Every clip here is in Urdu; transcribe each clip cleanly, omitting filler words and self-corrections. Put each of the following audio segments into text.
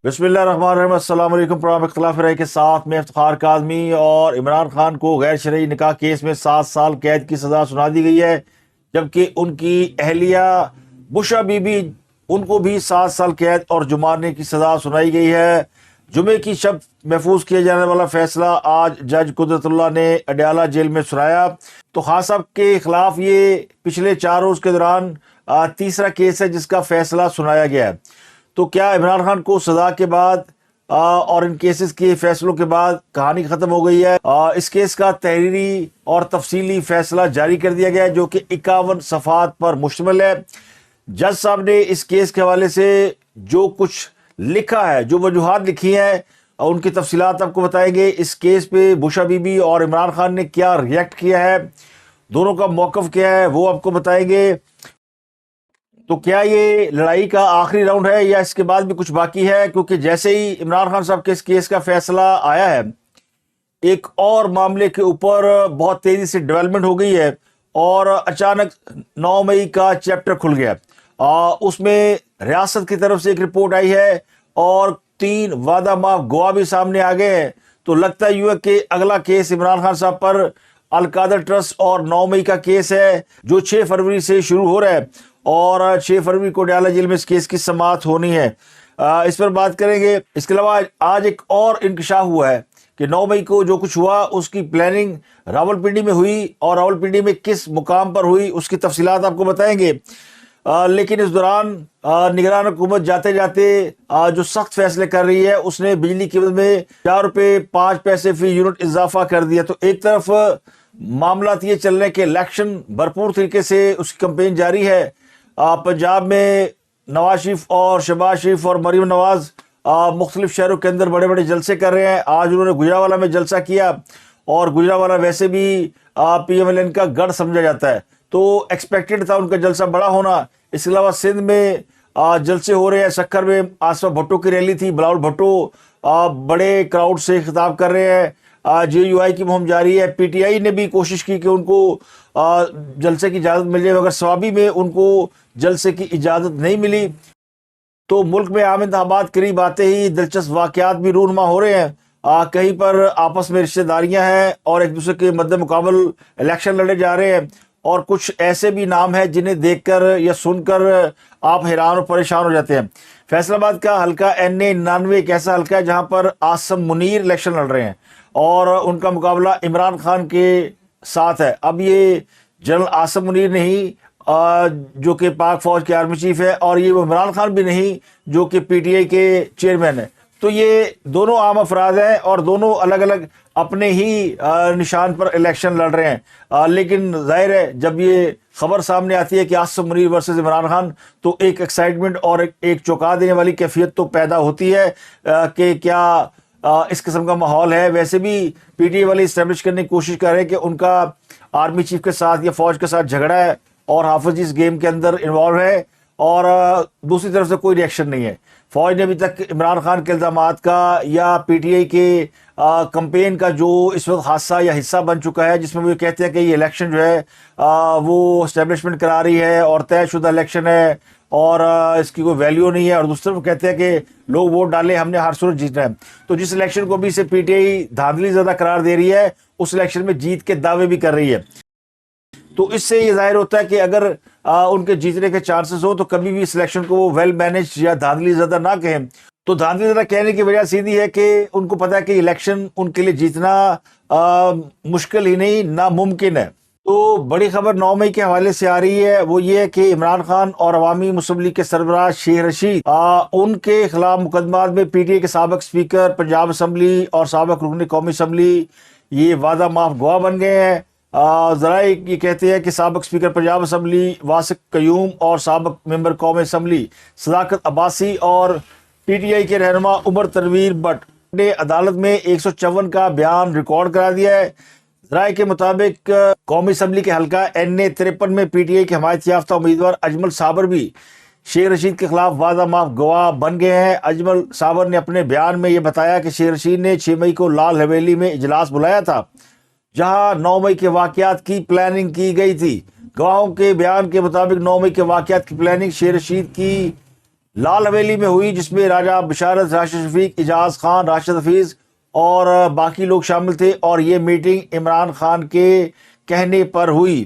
بسم اللہ الرحمن الرحیم۔ السلام علیکم۔ پروگرام اختلاف رائے کے ساتھ میں افتخار کاظمی اور عمران خان کو غیر شرعی نکاح کیس میں 7 سال قید کی سزا سنا دی گئی ہے، جبکہ ان کی اہلیہ بشرا بی بی ان کو بھی 7 سال قید اور جمانے کی سزا سنائی گئی ہے۔ جمعے کی شب محفوظ کیے جانے والا فیصلہ آج جج قدرت اللہ نے اڈیالہ جیل میں سنایا۔ تو خان صاحب کے خلاف یہ پچھلے 4 روز کے دوران تیسرا کیس ہے جس کا فیصلہ سنایا گیا ہے۔ تو کیا عمران خان کو سزا کے بعد اور ان کیسز کے فیصلوں کے بعد کہانی ختم ہو گئی ہے؟ اس کیس کا تحریری اور تفصیلی فیصلہ جاری کر دیا گیا ہے جو کہ 51 صفحات پر مشتمل ہے۔ جج صاحب نے اس کیس کے حوالے سے جو کچھ لکھا ہے، جو وجوہات لکھی ہیں، ان کی تفصیلات آپ کو بتائیں گے۔ اس کیس پہ بشرا بی بی اور عمران خان نے کیا ریئیکٹ کیا ہے، دونوں کا موقف کیا ہے، وہ آپ کو بتائیں گے۔ تو کیا یہ لڑائی کا آخری راؤنڈ ہے یا اس کے بعد بھی کچھ باقی ہے؟ کیونکہ جیسے ہی عمران خان صاحب کے اس کیس کا فیصلہ آیا ہے، ایک اور معاملے کے اوپر بہت تیزی سے ڈیولپمنٹ ہو گئی ہے اور اچانک 9 مئی کا چیپٹر کھل گیا۔ اس میں ریاست کی طرف سے ایک رپورٹ آئی ہے اور 3 وعدہ معاف گواہ بھی سامنے آ گئے ہیں۔ تو لگتا ہے کہ اگلا کیس عمران خان صاحب پر القادر ٹرسٹ اور 9 مئی کا کیس ہے جو 6 فروری سے شروع ہو رہا ہے اور 6 فروری کو اڈیالہ جیل میں اس کیس کی سماعت ہونی ہے۔ اس پر بات کریں گے۔ اس کے علاوہ آج ایک اور انکشاف ہوا ہے کہ 9 مئی کو جو کچھ ہوا اس کی پلاننگ راولپنڈی میں ہوئی اور راولپنڈی میں کس مقام پر ہوئی اس کی تفصیلات آپ کو بتائیں گے۔ لیکن اس دوران نگران حکومت جاتے جاتے جو سخت فیصلے کر رہی ہے، اس نے بجلی قیمت میں 4 روپے 5 پیسے فی یونٹ اضافہ کر دیا۔ تو ایک طرف معاملات یہ چل رہے کہ الیکشن بھرپور طریقے سے اس کی کمپین جاری ہے۔ پنجاب میں نواز شریف اور شہباز شریف اور مریم نواز مختلف شہروں کے اندر بڑے بڑے جلسے کر رہے ہیں۔ آج انہوں نے گجرانوالہ میں جلسہ کیا اور گجرانوالہ ویسے بھی پی ایم ایل این کا گڑھ سمجھا جاتا ہے، تو ایکسپیکٹڈ تھا ان کا جلسہ بڑا ہونا۔ اس کے علاوہ سندھ میں جلسے ہو رہے ہیں۔ سکھر میں آصف بھٹو کی ریلی تھی، بلاول بھٹو بڑے کراؤڈ سے خطاب کر رہے ہیں۔ جے یو آئی کی مہم جاری ہے۔ پی ٹی آئی نے بھی کوشش کی کہ ان کو جلسے کی اجازت مل جائے، مگر سوابی میں ان کو جلسے کی اجازت نہیں ملی۔ تو ملک میں عام انتخابات قریب آتے ہی دلچسپ واقعات بھی رونما ہو رہے ہیں۔ کہیں پر آپس میں رشتہ داریاں ہیں اور ایک دوسرے کے مد مقابل الیکشن لڑے جا رہے ہیں، اور کچھ ایسے بھی نام ہیں جنہیں دیکھ کر یا سن کر آپ حیران اور پریشان ہو جاتے ہیں۔ فیصل آباد کا حلقہ NA 99 ایک ایسا حلقہ ہے جہاں پر عاصم منیر الیکشن لڑ رہے ہیں اور ان کا مقابلہ عمران خان کے ساتھ ہے۔ اب یہ جنرل عاصم منیر نہیں جو کہ پاک فوج کے آرمی چیف ہے، اور یہ عمران خان بھی نہیں جو کہ پی ٹی آئی کے چیئرمین ہے۔ تو یہ دونوں عام افراد ہیں اور دونوں الگ الگ اپنے ہی نشان پر الیکشن لڑ رہے ہیں۔ لیکن ظاہر ہے جب یہ خبر سامنے آتی ہے کہ عاصم منیر ورسز عمران خان، تو ایک ایکسائٹمنٹ اور ایک چونکا دینے والی کیفیت تو پیدا ہوتی ہے کہ کیا اس قسم کا ماحول ہے۔ ویسے بھی پی ٹی آئی والے اسٹیبلش کرنے کی کوشش کر رہے ہیں کہ ان کا آرمی چیف کے ساتھ یا فوج کے ساتھ جھگڑا ہے اور حافظ جی اس گیم کے اندر انوالو ہے، اور دوسری طرف سے کوئی ریئیکشن نہیں ہے۔ فوج نے ابھی تک عمران خان کے الزامات کا یا پی ٹی آئی کے کمپین کا جو اس وقت حادثہ یا حصہ بن چکا ہے، جس میں وہ کہتے ہیں کہ یہ الیکشن جو ہے وہ اسٹیبلشمنٹ کرا رہی ہے اور طے شدہ الیکشن ہے اور اس کی کوئی ویلیو نہیں ہے، اور دوسری طرف کہتے ہیں کہ لوگ ووٹ ڈالے، ہم نے ہر صورت جیتنا ہے۔ تو جس الیکشن کو بھی سے پی ٹی آئی دھاندلی زیادہ قرار دے رہی ہے، اس الیکشن میں جیت کے دعوے بھی کر رہی ہے۔ تو اس سے یہ ظاہر ہوتا ہے کہ اگر ان کے جیتنے کے چانسز ہو تو کبھی بھی اس الیکشن کو وہ ویل مینج یا دھاندلی زیادہ نہ کہیں۔ تو دھاندلی زیادہ کہنے کی وجہ سیدھی ہے کہ ان کو پتا ہے کہ الیکشن ان کے لیے جیتنا مشکل ہی نہیں، ناممکن ہے۔ تو بڑی خبر 9 مئی کے حوالے سے آ رہی ہے، وہ یہ ہے کہ عمران خان اور عوامی مسلم لیگ کے سربراہ شیخ رشید ان کے خلاف مقدمات میں پی ٹی آئی کے سابق اسپیکر پنجاب اسمبلی اور سابق رکن قومی اسمبلی یہ وعدہ معاف گواہ بن گئے ہیں۔ ذرائع یہ کہتے ہیں کہ سابق اسپیکر پنجاب اسمبلی واسق قیوم اور سابق ممبر قومی اسمبلی صداقت عباسی اور پی ٹی آئی کے رہنما عمر تنویر بٹ نے عدالت میں 154 کا بیان ریکارڈ کرا دیا ہے۔ ذرائع کے مطابق قومی اسمبلی کے حلقہ NA 53 میں پی ٹی آئی کے حمایت یافتہ امیدوار اجمل صابر بھی شیخ رشید کے خلاف وعدہ معاف گواہ بن گئے ہیں۔ اجمل صابر نے اپنے بیان میں یہ بتایا کہ شیخ رشید نے 6 مئی کو لال حویلی میں اجلاس بلایا تھا جہاں 9 مئی کے واقعات کی پلاننگ کی گئی تھی۔ گواہوں کے بیان کے مطابق 9 مئی کے واقعات کی پلاننگ شیخ رشید کی لال حویلی میں ہوئی، جس میں راجہ بشارت، راشد شفیق، اعجاز خان، راشد حفیظ اور باقی لوگ شامل تھے، اور یہ میٹنگ عمران خان کے کہنے پر ہوئی۔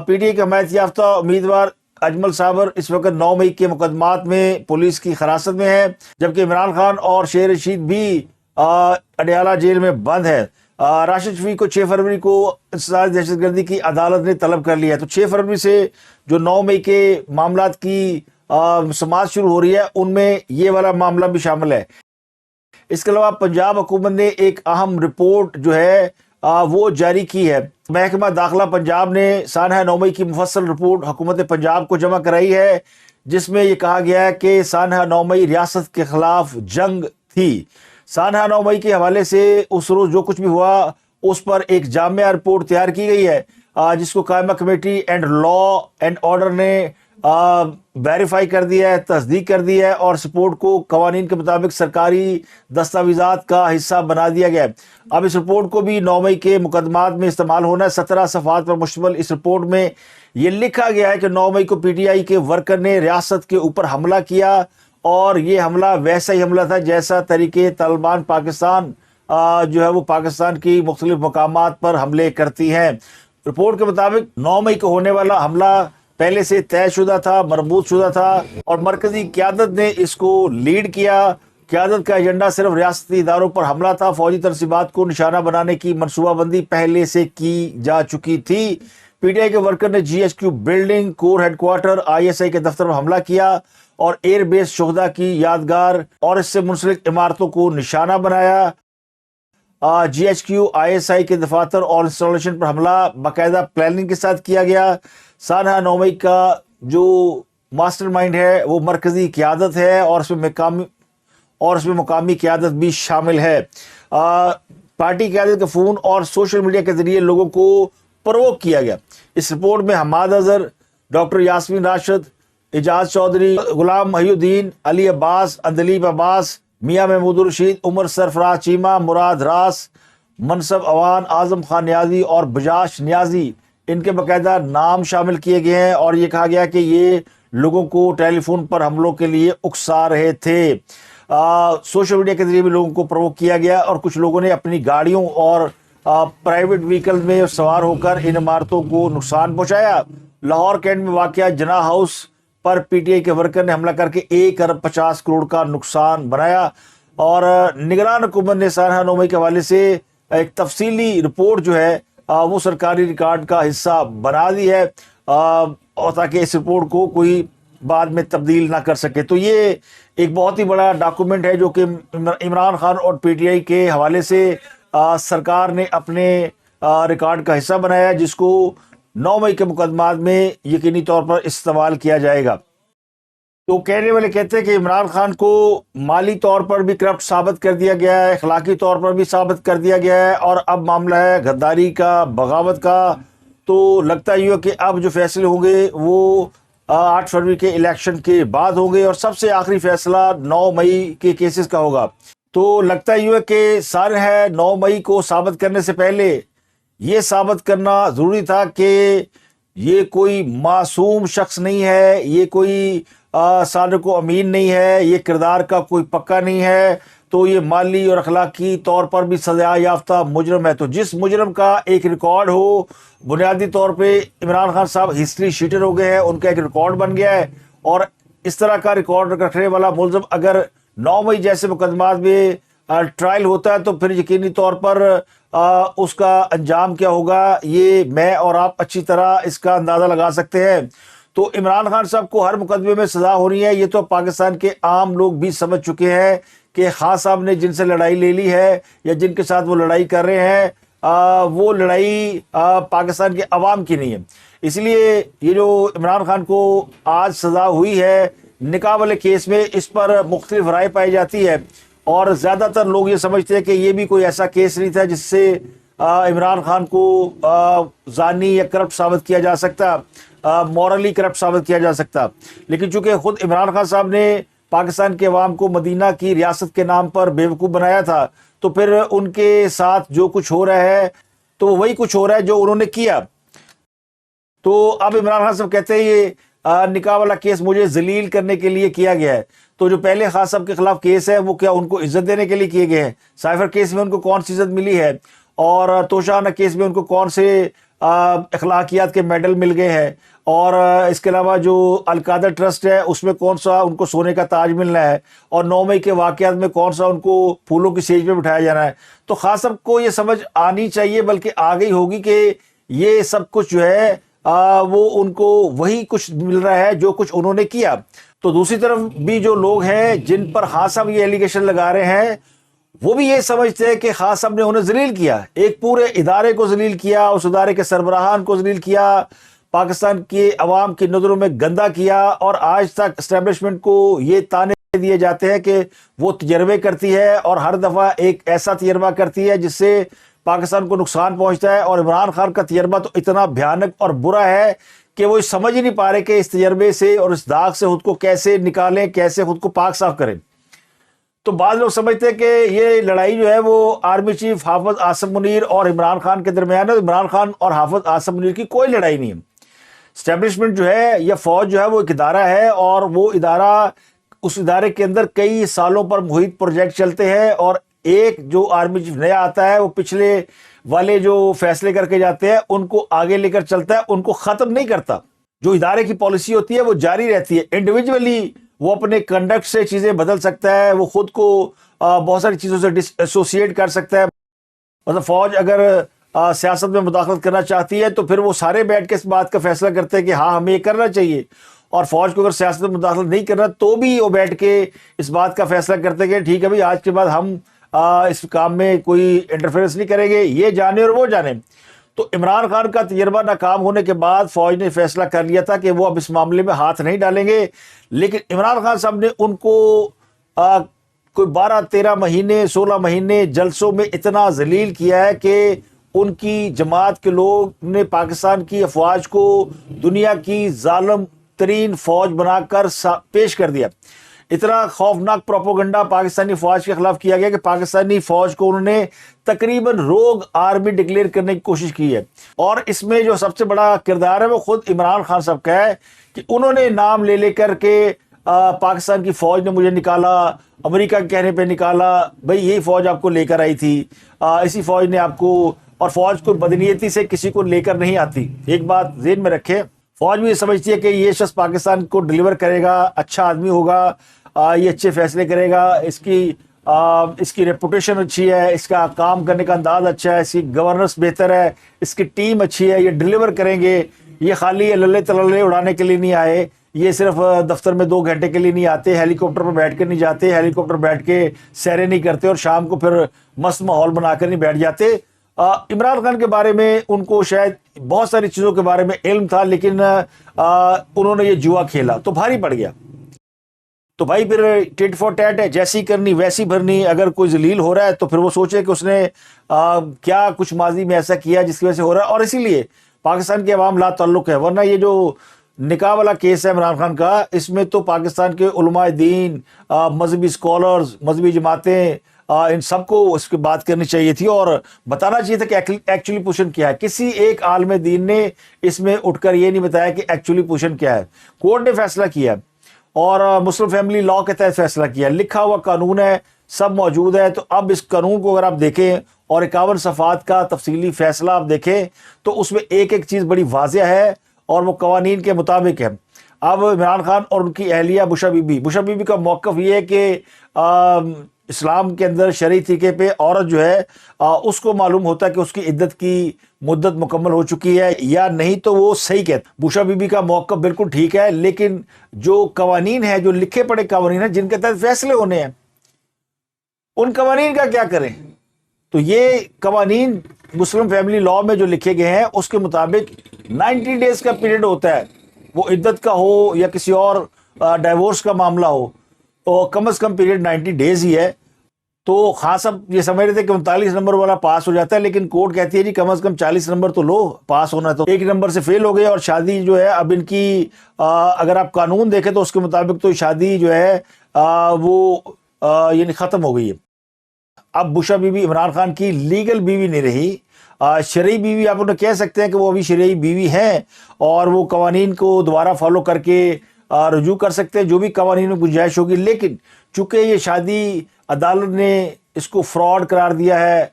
پی ٹی آئی کے حمایت یافتہ امیدوار اجمل صابر اس وقت 9 مئی کے مقدمات میں پولیس کی حراست میں ہے، جبکہ عمران خان اور شیر رشید بھی اڈیالہ جیل میں بند ہے۔ راشد شفیق کو 6 فروری کو انسداد دہشت گردی کی عدالت نے طلب کر لیا ہے، تو 6 فروری سے جو 9 مئی کے معاملات کی سماعت شروع ہو رہی ہے، ان میں یہ والا معاملہ بھی شامل ہے۔ اس کے علاوہ پنجاب حکومت نے ایک اہم رپورٹ جو ہے وہ جاری کی ہے۔ محکمہ داخلہ پنجاب نے سانحہ 9 مئی کی مفصل رپورٹ حکومت پنجاب کو جمع کرائی ہے، جس میں یہ کہا گیا ہے کہ سانحہ 9 مئی ریاست کے خلاف جنگ تھی۔ سانحہ 9 مئی کے حوالے سے اس روز جو کچھ بھی ہوا اس پر ایک جامع رپورٹ تیار کی گئی ہے، جس کو قائمہ committee and law and order نے ویریفائی کر دیا ہے، تصدیق کر دی ہے، اور اس رپورٹ کو قوانین کے مطابق سرکاری دستاویزات کا حصہ بنا دیا گیا ہے۔ اب اس رپورٹ کو بھی 9 مئی کے مقدمات میں استعمال ہونا ہے۔ 17 صفحات پر مشتمل اس رپورٹ میں یہ لکھا گیا ہے کہ 9 مئی کو پی ٹی آئی کے ورکر نے ریاست کے اوپر حملہ کیا، اور یہ حملہ ویسا ہی حملہ تھا جیسا طریقے طالبان پاکستان جو ہے وہ پاکستان کی مختلف مقامات پر حملے کرتی ہیں۔ رپورٹ کے مطابق 9 مئی کو ہونے والا حملہ پہلے سے طے شدہ تھا، مربوط شدہ تھا، اور مرکزی قیادت نے اس کو لیڈ کیا۔ قیادت کا ایجنڈا صرف ریاستی اداروں پر حملہ تھا، فوجی تنصیبات کو نشانہ بنانے کی منصوبہ بندی پہلے سے کی جا چکی تھی۔ پی ٹی آئی کے ورکر نے G H Q building, corps headquarter, I S I کے دفتر پر حملہ کیا، اور ایئر بیس شہداء کی یادگار اور اس سے منسلک عمارتوں کو نشانہ بنایا۔ جی H Q, I S I کے دفاتر اور انسٹالیشن پر حملہ باقاعدہ پلاننگ کے ساتھ کیا گیا۔ سانحہ 9 مئی کا جو ماسٹر مائنڈ ہے وہ مرکزی قیادت ہے، اور اس میں مقامی قیادت بھی شامل ہے۔ پارٹی قیادت کا فون اور سوشل میڈیا کے ذریعے لوگوں کو پرووک کیا گیا۔ اس رپورٹ میں حماد اظہر، ڈاکٹر یاسمین راشد، اعجاز چودھری، غلام محی الدین، علی عباس، اندلیب عباس، میاں محمود الرشید، عمر سرفراز چیمہ، مراد راس، منصب اوان، اعظم خان نیازی اور بجاش نیازی، ان کے باقاعدہ نام شامل کیے گئے ہیں، اور یہ کہا گیا کہ یہ لوگوں کو ٹیلی فون پر حملوں کے لیے اکسا رہے تھے۔ سوشل میڈیا کے ذریعے بھی لوگوں کو پرووک کیا گیا، اور کچھ لوگوں نے اپنی گاڑیوں اور پرائیویٹ وہیکل میں سوار ہو کر ان عمارتوں کو نقصان پہنچایا۔ لاہور کینٹ میں واقع جناح house per P T I کے ورکر نے حملہ کر کے 1 ارب 50 کروڑ کا نقصان بنایا، اور نگران حکومت نے سانحہ 9 مئی کے حوالے سے ایک تفصیلی رپورٹ جو ہے وہ سرکاری ریکارڈ کا حصہ بنا دی ہے، اور تاکہ اس رپورٹ کو کوئی بعد میں تبدیل نہ کر سکے۔ تو یہ ایک بہت ہی بڑا ڈاکومنٹ ہے جو کہ عمران خان اور پی ٹی آئی کے حوالے سے سرکار نے اپنے ریکارڈ کا حصہ بنایا، جس کو 9 مئی کے مقدمات میں یقینی طور پر استعمال کیا جائے گا۔ تو کہنے والے کہتے ہیں کہ عمران خان کو مالی طور پر بھی کرپٹ ثابت کر دیا گیا ہے، اخلاقی طور پر بھی ثابت کر دیا گیا ہے، اور اب معاملہ ہے غداری کا، بغاوت کا۔ تو لگتا یہ ہے کہ اب جو فیصلے ہوں گے وہ 8 فروری کے الیکشن کے بعد ہوں گے، اور سب سے آخری فیصلہ 9 مئی کے کیسز کا ہوگا۔ تو لگتا یہ ہے کہ سانحہ 9 مئی کو ثابت کرنے سے پہلے یہ ثابت کرنا ضروری تھا کہ یہ کوئی معصوم شخص نہیں ہے، یہ کوئی صادق و امین نہیں ہے، یہ کردار کا کوئی پکا نہیں ہے، تو یہ مالی اور اخلاقی طور پر بھی سزا یافتہ مجرم ہے۔ تو جس مجرم کا ایک ریکارڈ ہو، بنیادی طور پہ عمران خان صاحب ہسٹری شیٹر ہو گئے ہیں، ان کا ایک ریکارڈ بن گیا ہے، اور اس طرح کا ریکارڈ رکھنے والا ملزم اگر 9 مئی جیسے مقدمات میں ٹرائل ہوتا ہے تو پھر یقینی طور پر اس کا انجام کیا ہوگا، یہ میں اور آپ اچھی طرح اس کا اندازہ لگا سکتے ہیں۔ تو عمران خان صاحب کو ہر مقدمے میں سزا ہونی ہے، یہ تو پاکستان کے عام لوگ بھی سمجھ چکے ہیں کہ خان صاحب نے جن سے لڑائی لے لی ہے، یا جن کے ساتھ وہ لڑائی کر رہے ہیں، وہ لڑائی پاکستان کے عوام کی نہیں ہے۔ اس لیے یہ جو عمران خان کو آج سزا ہوئی ہے نکاح والے کیس میں، اس پر مختلف رائے پائی جاتی ہے، اور زیادہ تر لوگ یہ سمجھتے ہیں کہ یہ بھی کوئی ایسا کیس نہیں تھا جس سے عمران خان کو زانی یا کرپٹ ثابت کیا جا سکتا، مورلی کرپٹ ثابت کیا جا سکتا۔ لیکن چونکہ خود عمران خان صاحب نے پاکستان کے عوام کو مدینہ کی ریاست کے نام پر بیوقوف بنایا تھا، تو پھر ان کے ساتھ جو کچھ ہو رہا ہے تو وہی کچھ ہو رہا ہے جو انہوں نے کیا۔ تو اب عمران خان صاحب کہتے ہیں یہ نکاح والا کیس مجھے ذلیل کرنے کے لیے کیا گیا ہے. تو جو پہلے خان صاحب کے خلاف کیس ہے وہ کیا ان کو عزت دینے کے لیے کیے گئے ہیں؟ سائفر کیس میں ان کو کون سی عزت ملی ہے؟ اور توشانہ کیس میں ان کو کون سے اخلاقیات کے میڈل مل گئے ہیں؟ اور اس کے علاوہ جو القادر ٹرسٹ ہے اس میں کون سا ان کو سونے کا تاج ملنا ہے؟ اور 9 مئی کے واقعات میں کون سا ان کو پھولوں کی سیج پہ بٹھایا جانا ہے؟ تو خان صاحب کو یہ سمجھ آنی چاہیے، بلکہ آ گئی ہوگی، کہ یہ سب کچھ جو ہے وہ ان کو وہی کچھ مل رہا ہے جو کچھ انہوں نے کیا. تو دوسری طرف بھی جو لوگ ہیں جن پر خان صاحب یہ ایلیگیشن لگا رہے ہیں، وہ بھی یہ سمجھتے ہیں کہ خان صاحب نے انہیں ذلیل کیا، ایک پورے ادارے کو ذلیل کیا، اس ادارے کے سربراہان کو ذلیل کیا، پاکستان کی عوام کی نظروں میں گندا کیا. اور آج تک اسٹیبلشمنٹ کو یہ تانے دیے جاتے ہیں کہ وہ تجربے کرتی ہے اور ہر دفعہ ایک ایسا تجربہ کرتی ہے جس سے پاکستان کو نقصان پہنچتا ہے. اور عمران خان کا تجربہ تو اتنا بھیانک اور برا ہے کہ وہ سمجھ ہی نہیں پا رہے کہ اس تجربے سے اور اس داغ سے خود کو کیسے نکالیں، کیسے خود کو پاک صاف کریں. تو بعض لوگ سمجھتے ہیں کہ یہ لڑائی جو ہے وہ آرمی چیف حافظ عاصم منیر اور عمران خان کے درمیان ہے. عمران خان اور حافظ عاصم منیر کی کوئی لڑائی نہیں ہے. اسٹیبلشمنٹ جو ہے یا فوج جو ہے وہ ایک ادارہ ہے، اور وہ ادارہ، اس ادارے کے اندر کئی سالوں پر محیط پروجیکٹ چلتے ہیں، اور ایک جو آرمی چیف نیا آتا ہے وہ پچھلے والے جو فیصلے کر کے جاتے ہیں ان کو آگے لے کر چلتا ہے، ان کو ختم نہیں کرتا. جو ادارے کی پالیسی ہوتی ہے وہ جاری رہتی ہے. انڈیویجولی وہ اپنے کنڈکٹ سے چیزیں بدل سکتا ہے، وہ خود کو بہت ساری چیزوں سے ڈس ایسوسیٹ کر سکتا ہے. مطلب فوج اگر سیاست میں مداخلت کرنا چاہتی ہے تو پھر وہ سارے بیٹھ کے اس بات کا فیصلہ کرتے ہیں کہ ہاں ہمیں یہ کرنا چاہیے. اور فوج کو اگر سیاست میں مداخلت نہیں کرنا تو بھی وہ بیٹھ کے اس بات کا فیصلہ کرتے ہیں کہ ٹھیک ہے بھائی، آج کے بعد ہم اس کام میں کوئی انٹرفیئرنس نہیں کریں گے، یہ جانے اور وہ جانے. تو عمران خان کا تجربہ ناکام ہونے کے بعد فوج نے فیصلہ کر لیا تھا کہ وہ اب اس معاملے میں ہاتھ نہیں ڈالیں گے. لیکن عمران خان صاحب نے ان کو کوئی 12-13 مہینے 16 مہینے جلسوں میں اتنا ذلیل کیا ہے کہ ان کی جماعت کے لوگ نے پاکستان کی افواج کو دنیا کی ظالم ترین فوج بنا کر پیش کر دیا. اتنا خوفناک پروپوگنڈا پاکستانی فوج کے خلاف کیا گیا کہ پاکستانی فوج کو انہوں نے تقریباً روگ آرمی ڈکلیئر کرنے کی کوشش کی ہے. اور اس میں جو سب سے بڑا کردار ہے وہ خود عمران خان صاحب کا ہے کہ انہوں نے نام لے لے کر کے پاکستان کی فوج نے مجھے نکالا، امریکہ کے کہنے پہ نکالا، بھئی یہی فوج آپ کو لے کر آئی تھی، اسی فوج نے آپ کو. اور فوج کو بدنیتی سے کسی کو لے کر نہیں آتی. ایک بات ذہن میں رکھیں، فوج بھی یہ سمجھتی ہے کہ یہ شخص پاکستان کو ڈلیور کرے گا، اچھا آدمی ہوگا، یہ اچھے فیصلے کرے گا، اس کی ریپوٹیشن اچھی ہے، اس کا کام کرنے کا انداز اچھا ہے، اس کی گورننس بہتر ہے، اس کی ٹیم اچھی ہے، یہ ڈلیور کریں گے. یہ خالی للے تللے اڑانے کے لیے نہیں آئے، یہ صرف دفتر میں 2 گھنٹے کے لیے نہیں آتے، ہیلی کاپٹر پر بیٹھ کے نہیں جاتے، ہیلی کاپٹر بیٹھ کے سیریں نہیں کرتے اور شام کو پھر مست ماحول بنا کر نہیں بیٹھ جاتے. عمران خان کے بارے میں ان کو شاید بہت ساری چیزوں کے بارے میں علم تھا، لیکن انہوں نے یہ جوا کھیلا تو بھاری پڑ گیا. تو بھائی پھر ٹیٹ فور ٹیٹ ہے، جیسی کرنی ویسی بھرنی. اگر کوئی ذلیل ہو رہا ہے تو پھر وہ سوچے کہ اس نے کیا کچھ ماضی میں ایسا کیا جس کی وجہ سے ہو رہا ہے، اور اسی لیے پاکستان کے عوام لا تعلق ہے. ورنہ یہ جو نکاح والا کیس ہے عمران خان کا، اس میں تو پاکستان کے علماء دین، مذہبی اسکالرز، مذہبی جماعتیں، ان سب کو اس کی بات کرنی چاہیے تھی اور بتانا چاہیے تھا کہ ایکچولی پوزیشن کیا ہے. کسی ایک عالم دین نے اس میں اٹھ کر یہ نہیں بتایا کہ ایکچولی پوزیشن کیا ہے. کورٹ نے فیصلہ کیا اور مسلم فیملی لاء کے تحت فیصلہ کیا، لکھا ہوا قانون ہے، سب موجود ہے. تو اب اس قانون کو اگر آپ دیکھیں اور 51 صفحات کا تفصیلی فیصلہ آپ دیکھیں تو اس میں ایک ایک چیز بڑی واضح ہے اور وہ قوانین کے مطابق ہے. اب عمران خان اور ان کی اہلیہ بشا بی بی کا موقف یہ ہے کہ اسلام کے اندر شرعی طریقے پہ عورت جو ہے اس کو معلوم ہوتا ہے کہ اس کی عدت کی مدت مکمل ہو چکی ہے یا نہیں، تو وہ صحیح کہتے. بشا بی بی کا موقف بالکل ٹھیک ہے، لیکن جو قوانین ہیں، جو لکھے پڑے قوانین ہیں جن کے تحت فیصلے ہونے ہیں، ان قوانین کا کیا کریں؟ تو یہ قوانین مسلم فیملی لاء میں جو لکھے گئے ہیں اس کے مطابق 90 ڈیز کا پیریڈ ہوتا ہے، وہ عدت کا ہو یا کسی اور ڈائیورس کا معاملہ ہو، تو کم از کم پیریڈ 90 ڈیز ہی ہے. تو خان صاحب یہ سمجھ رہے تھے کہ 39 نمبر والا پاس ہو جاتا ہے، لیکن کورٹ کہتی ہے جی کم از کم 40 نمبر تو لو، پاس ہونا ہے. تو 1 نمبر سے فیل ہو گئے اور شادی جو ہے اب ان کی اگر آپ قانون دیکھیں تو اس کے مطابق تو شادی جو ہے وہ یعنی ختم ہو گئی ہے. اب بشا بی بی عمران خان کی لیگل بیوی نہیں رہی، شرعی بیوی آپ انہیں کہہ سکتے ہیں کہ وہ ابھی شرعی بیوی ہیں اور وہ قوانین کو دوبارہ فالو کر کے رجوع کر سکتے ہیں جو بھی قوانین میں گنجائش ہوگی. لیکن چونکہ یہ شادی عدالت نے اس کو فراڈ قرار دیا ہے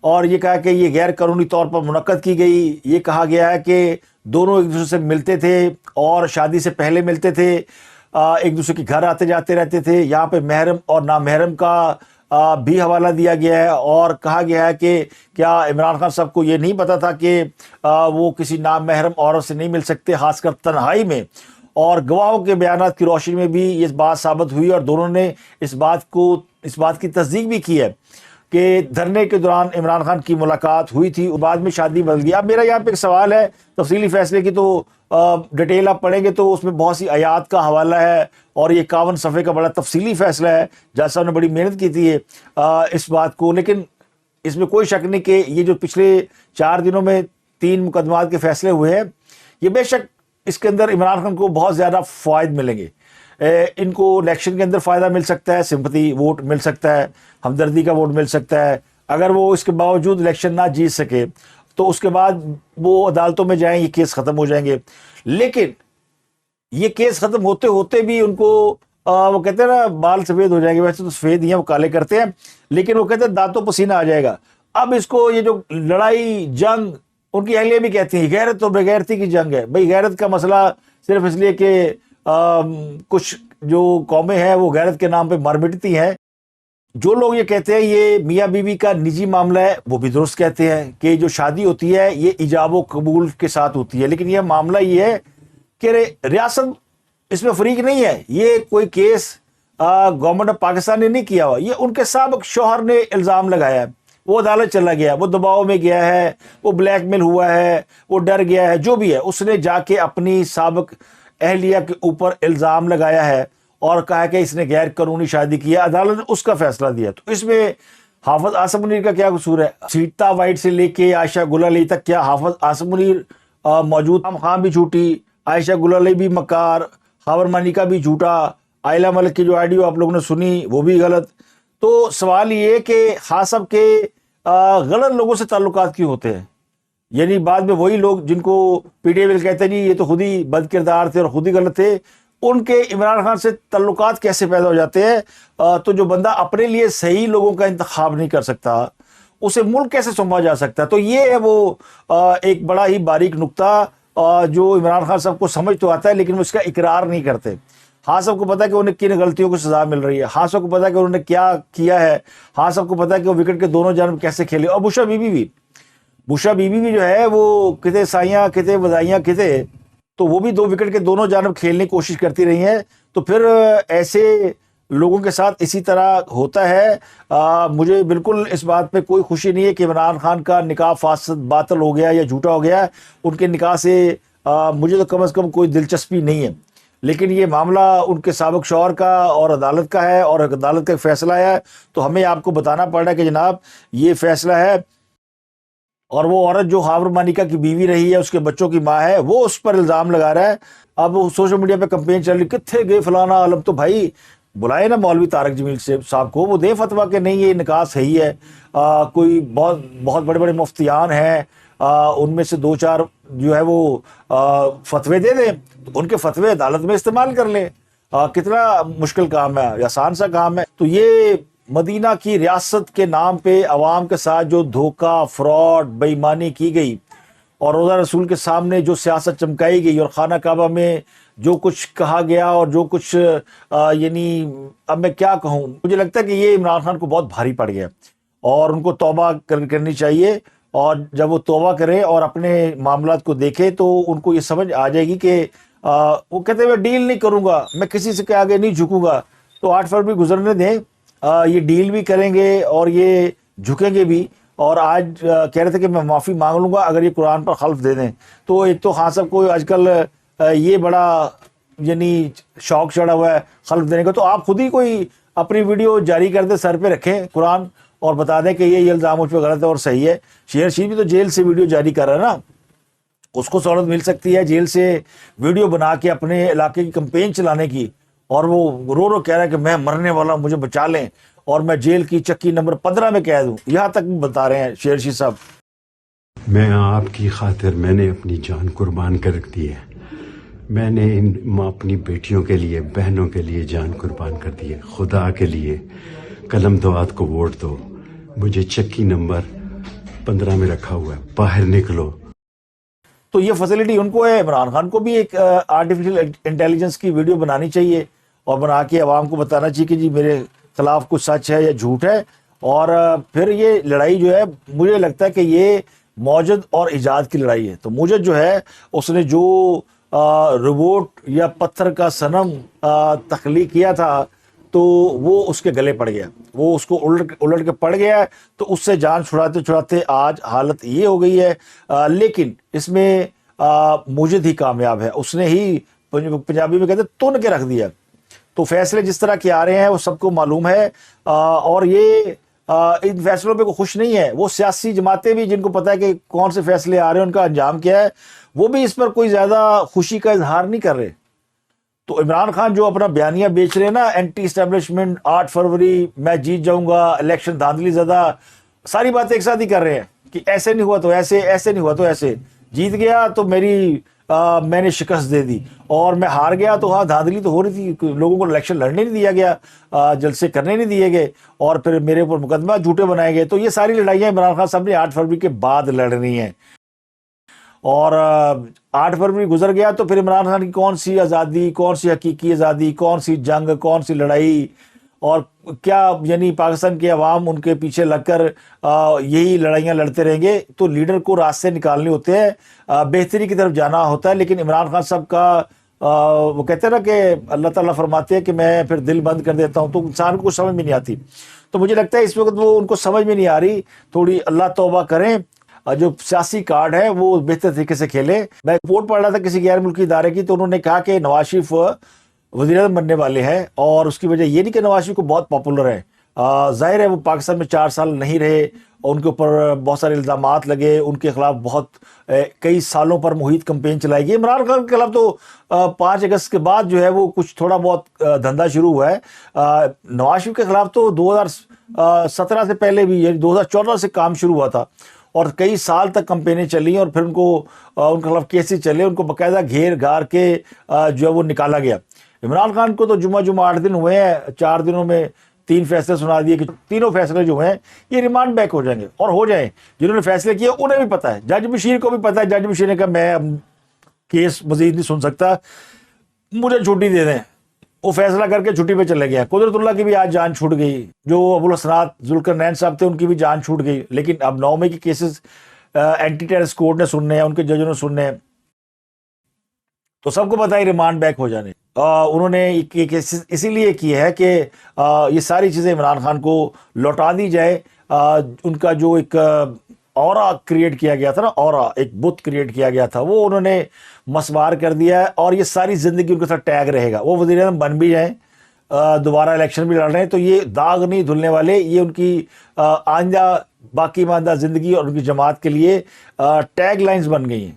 اور یہ کہا کہ یہ غیر قانونی طور پر منعقد کی گئی. یہ کہا گیا ہے کہ دونوں ایک دوسرے سے ملتے تھے اور شادی سے پہلے ملتے تھے, ایک دوسرے کے گھر آتے جاتے رہتے تھے. یہاں پہ محرم اور نامحرم کا بھی حوالہ دیا گیا ہے اور کہا گیا ہے کہ کیا عمران خان صاحب کو یہ نہیں پتا تھا کہ وہ کسی نامحرم عورت سے نہیں مل سکتے, خاص کر تنہائی میں. اور گواہوں کے بیانات کی روشنی میں بھی یہ بات ثابت ہوئی اور دونوں نے اس بات کی تصدیق بھی کی ہے کہ دھرنے کے دوران عمران خان کی ملاقات ہوئی تھی, بعد میں شادی بدل گئی. اب میرا یہاں پہ ایک سوال ہے تفصیلی فیصلے کی, تو ڈیٹیل آپ پڑھیں گے تو اس میں بہت سی آیات کا حوالہ ہے اور یہ 51 صفحے کا بڑا تفصیلی فیصلہ ہے. جج صاحب نے بڑی محنت کی تھی اس بات کو, لیکن اس میں کوئی شک نہیں کہ یہ جو پچھلے 4 دنوں میں 3 مقدمات کے فیصلے ہوئے ہیں, یہ بے شک اس کے اندر عمران خان کو بہت زیادہ فوائد ملیں گے. ان کو الیکشن کے اندر فائدہ مل سکتا ہے, سمپتھی ووٹ مل سکتا ہے, ہمدردی کا ووٹ مل سکتا ہے. اگر وہ اس کے باوجود الیکشن نہ جیت سکے تو اس کے بعد وہ عدالتوں میں جائیں, یہ کیس ختم ہو جائیں گے. لیکن یہ کیس ختم ہوتے ہوتے بھی ان کو وہ کہتے ہیں نا بال سفید ہو جائیں گے, ویسے تو سفید ہی ہیں, وہ کالے کرتے ہیں, لیکن وہ کہتے ہیں دانتوں پسینہ آ جائے گا. اب اس کو یہ جو لڑائی جنگ, ان کی اہلیہ بھی کہتی ہیں غیرت و بغیرتی کی جنگ ہے. بھئی غیرت کا مسئلہ صرف اس لیے کہ کچھ جو قومیں ہیں وہ غیرت کے نام پہ مر مٹتی ہیں. جو لوگ یہ کہتے ہیں یہ میاں بیوی کا نجی معاملہ ہے, وہ بھی درست کہتے ہیں کہ جو شادی ہوتی ہے یہ ایجاب و قبول کے ساتھ ہوتی ہے. لیکن یہ معاملہ یہ ہے کہ ریاست اس میں فریق نہیں ہے. یہ کوئی کیس گورنمنٹ آف پاکستان نے نہیں کیا ہوا, یہ ان کے سابق شوہر نے الزام لگایا ہے. وہ عدالت چلا گیا, وہ دباؤ میں گیا ہے, وہ بلیک میل ہوا ہے, وہ ڈر گیا ہے, جو بھی ہے اس نے جا کے اپنی سابق اہلیہ کے اوپر الزام لگایا ہے اور کہا کہ اس نے غیر قانونی شادی کی ہے. عدالت نے اس کا فیصلہ دیا. تو اس میں حافظ عاصم منیر کا کیا قصور ہے؟ سیتا وائٹ سے لے کے عائشہ گل علی تک کیا حافظ عاصم منیر موجود؟ خان بھی جھوٹی, عائشہ گل علی بھی مکار, خاور مانیکا بھی جھوٹا, عائلہ ملک کی جو آڈیو آپ لوگوں نے سنی وہ بھی غلط. تو سوال یہ کہ خان صاحب کے غلط لوگوں سے تعلقات کیوں ہوتے ہیں؟ یعنی بعد میں وہی لوگ جن کو پی ٹی آئی کہتے ہیں جی یہ تو خود ہی بد کردار تھے اور خود ہی غلط تھے, ان کے عمران خان سے تعلقات کیسے پیدا ہو جاتے ہیں؟ تو جو بندہ اپنے لیے صحیح لوگوں کا انتخاب نہیں کر سکتا اسے ملک کیسے سنبھا جا سکتا ہے؟ تو یہ ہے وہ ایک بڑا ہی باریک نقطہ جو عمران خان صاحب کو سمجھ تو آتا ہے لیکن وہ اس کا اقرار نہیں کرتے. ہاں سب کو پتا ہے کہ انہیں کن غلطیوں کو سزا مل رہی ہے, ہاں سب کو پتا ہے کہ انہوں نے کیا کیا ہے, ہاں سب کو پتا ہے کہ وہ وکٹ کے دونوں جانب کیسے کھیلے. اور بشرا بیوی بھی جو ہے وہ کتے سائیاں کتے وزائیاں کتے, تو وہ بھی 2 وکٹ کے دونوں جانب کھیلنے کی کوشش کرتی رہی ہیں. تو پھر ایسے لوگوں کے ساتھ اسی طرح ہوتا ہے. مجھے بالکل اس بات پہ کوئی خوشی نہیں ہے کہ عمران خان کا نکاح فاسد باطل ہو گیا یا جھوٹا ہو گیا. ان کے نکاح سے مجھے تو کم از کم کوئی دلچسپی نہیں ہے. لیکن یہ معاملہ ان کے سابق شوہر کا اور عدالت کا ہے اور عدالت کا فیصلہ ہے, تو ہمیں آپ کو بتانا پڑ رہا ہے کہ جناب یہ فیصلہ ہے. اور وہ عورت جو خاور مانیکا کی بیوی رہی ہے, اس کے بچوں کی ماں ہے, وہ اس پر الزام لگا رہا ہے. اب سوشل میڈیا پہ کمپین چل رہی, کتنے گئے فلانا عالم. تو بھائی بلائے نا مولوی طارق جمیل صاحب کو, وہ دے فتویٰ کہ نہیں یہ نکاح صحیح ہے. کوئی بہت بڑے بڑے مفتیان ہیں, ان میں سے 2-4 جو ہے وہ فتوے دے دیں, ان کے فتوے عدالت میں استعمال کر لیں. کتنا مشکل کام ہے, آسان سا کام ہے. تو یہ مدینہ کی ریاست کے نام پہ عوام کے ساتھ جو دھوکہ, فراڈ, بے ایمانی کی گئی اور روزہ رسول کے سامنے جو سیاست چمکائی گئی اور خانہ کعبہ میں جو کچھ کہا گیا اور جو کچھ یعنی اب میں کیا کہوں, مجھے لگتا ہے کہ یہ عمران خان کو بہت بھاری پڑ گیا اور ان کو توبہ کرنی چاہیے. اور جب وہ توبہ کرے اور اپنے معاملات کو دیکھے تو ان کو یہ سمجھ آ جائے گی کہ وہ کہتے ہیں میں ڈیل نہیں کروں گا, میں کسی سے کے آگے نہیں جھکوں گا. تو 8 فروری گزرنے دیں, یہ ڈیل بھی کریں گے اور یہ جھکیں گے بھی. اور آج کہہ رہے تھے کہ میں معافی مانگ لوں گا اگر یہ قرآن پر خلف دے دیں. تو ایک تو خان صاحب کو آج کل یہ بڑا یعنی شوق چڑھا ہوا ہے خلف دینے کا. تو آپ خود ہی کوئی اپنی ویڈیو جاری کر دیں, سر پہ رکھیں قرآن اور بتا دیں کہ یہ الزام مجھ پہ غلط ہے اور صحیح ہے. شیر شیخ بھی تو جیل سے ویڈیو جاری کر رہا ہے نا, اس کو سہولت مل سکتی ہے جیل سے ویڈیو بنا کے اپنے علاقے کی کمپین چلانے کی. اور وہ رو کہہ رہا ہے کہ میں مرنے والا ہوں, مجھے بچا لیں اور میں جیل کی چکی نمبر 15 میں قید ہوں. یہاں تک بتا رہے ہیں شیر شیخ صاحب. میں آپ کی خاطر میں نے اپنی جان قربان کر دی ہے. میں نے اپنی بیٹیوں کے لیے، بہنوں کے لیے جان قربان کر دی ہے. خدا کے لیے قلم دعات کو ووٹ دو. مجھے چکی نمبر 15 میں رکھا ہوا ہے، باہر نکلو. تو یہ فیسلٹی ان کو ہے. عمران خان کو بھی ایک آرٹیفیشل انٹیلیجنس کی ویڈیو بنانی چاہیے اور بنا کے عوام کو بتانا چاہیے کہ جی میرے خلاف کچھ سچ ہے یا جھوٹ ہے. اور پھر یہ لڑائی جو ہے مجھے لگتا ہے کہ یہ موجد اور ایجاد کی لڑائی ہے. تو موجد جو ہے اس نے جو روبوٹ یا پتھر کا صنم تخلیق کیا تھا تو وہ اس کے گلے پڑ گیا، وہ اس کو الٹ کے پڑ گیا. تو اس سے جان چھڑاتے چھڑاتے آج حالت یہ ہو گئی ہے. لیکن اس میں موجد ہی کامیاب ہے. اس نے ہی پنجابی میں کہتے ہیں تن کے رکھ دیا. تو فیصلے جس طرح کے آ رہے ہیں وہ سب کو معلوم ہے. اور یہ ان فیصلوں پہ کوئی خوش نہیں ہے. وہ سیاسی جماعتیں بھی جن کو پتہ ہے کہ کون سے فیصلے آ رہے ہیں، ان کا انجام کیا ہے، وہ بھی اس پر کوئی زیادہ خوشی کا اظہار نہیں کر رہے. تو عمران خان جو اپنا بیانیہ بیچ رہے ہیں نا، اینٹی اسٹیبلشمنٹ، 8 فروری میں جیت جاؤں گا، الیکشن دھاندلی زدہ، ساری باتیں ایک ساتھ ہی کر رہے ہیں کہ ایسے نہیں ہوا تو ایسے، ایسے نہیں ہوا تو ایسے، جیت گیا تو میں نے شکست دے دی، اور میں ہار گیا تو ہاں دھاندلی تو ہو رہی تھی، لوگوں کو الیکشن لڑنے نہیں دیا گیا، جلسے کرنے نہیں دیے گئے، اور پھر میرے اوپر مقدمہ جھوٹے بنائے گئے. تو یہ ساری لڑائیاں عمران خان صاحب نے 8 فروری کے بعد لڑنی ہیں. اور 8 فروری گزر گیا تو پھر عمران خان کی کون سی آزادی، کون سی حقیقی آزادی، کون سی جنگ، کون سی لڑائی، اور کیا یعنی پاکستان کے عوام ان کے پیچھے لگ کر یہی لڑائیاں لڑتے رہیں گے. تو لیڈر کو راستے نکالنے ہوتے ہیں، بہتری کی طرف جانا ہوتا ہے. لیکن عمران خان صاحب کا وہ کہتے ہیں نا کہ اللہ تعالیٰ فرماتے ہیں کہ میں پھر دل بند کر دیتا ہوں، تو انسان کو کچھ سمجھ میں نہیں آتی. تو مجھے لگتا ہے اس وقت وہ ان کو سمجھ میں نہیں آ رہی. تھوڑی اللہ توبہ کریں، جو سیاسی کارڈ ہے وہ بہتر طریقے سے کھیلے. میں رپورٹ پڑھ رہا تھا کسی غیر ملکی ادارے کی، تو انہوں نے کہا کہ نواز شریف وزیر اعظم بننے والے ہیں، اور اس کی وجہ یہ نہیں کہ نواز شریف کو بہت پاپولر ہے. ظاہر ہے وہ پاکستان میں 4 سال نہیں رہے، اور ان کے اوپر بہت سارے الزامات لگے، ان کے خلاف بہت کئی سالوں پر محیط کمپین چلائی گئی. عمران خان کے خلاف تو 5 اگست کے بعد جو ہے وہ کچھ تھوڑا بہت دھندا شروع ہوا ہے. نواز شریف کے خلاف تو 2017 سے پہلے بھی، یعنی 2014 سے کام شروع ہوا تھا، اور کئی سال تک کمپینیں چلی، اور پھر ان کے خلاف کیسز چلے، ان کو باقاعدہ گھیر گھار کے جو ہے وہ نکالا گیا. عمران خان کو تو جمعہ 8 دن ہوئے ہیں، 4 دنوں میں 3 فیصلے سنا دیے کہ تینوں فیصلے جو ہیں یہ ریمانڈ بیک ہو جائیں گے، اور ہو جائیں. جنہوں نے فیصلے کیے انہیں بھی پتہ ہے، جج بشیر کو بھی پتہ ہے. جج بشیر نے کہا میں کیس مزید نہیں سن سکتا، مجھے چھٹی دے دیں. وہ فیصلہ کر کے چھٹی پہ چلے گیا. قدرت اللہ کی بھی آج جان چھوٹ گئی، جو ابوالحسنات ذوالقرنین صاحب تھے ان کی بھی جان چھوٹ گئی. لیکن اب 9 مئی کے کیسز اینٹی ٹیررسٹ کورٹ نے سننے ہیں، ان کے ججوں نے سننے ہیں، تو سب کو پتہ ہے ریمانڈ بیک ہو جانے. انہوں نے اسی لیے کی ہے کہ یہ ساری چیزیں عمران خان کو لوٹا دی جائے. ان کا جو ایک اورا کریٹ کیا گیا تھا نا، اورا ایک بت کریٹ کیا گیا تھا، وہ انہوں نے مسمار کر دیا ہے، اور یہ ساری زندگی ان کے ساتھ ٹیگ رہے گا. وہ وزیر اعظم بن بھی جائیں، دوبارہ الیکشن بھی لڑ رہے ہیں، تو یہ داغ نہیں دھلنے والے. یہ ان کی آئندہ باقی ماندہ زندگی اور ان کی جماعت کے لیے ٹیگ لائنز بن گئی ہیں.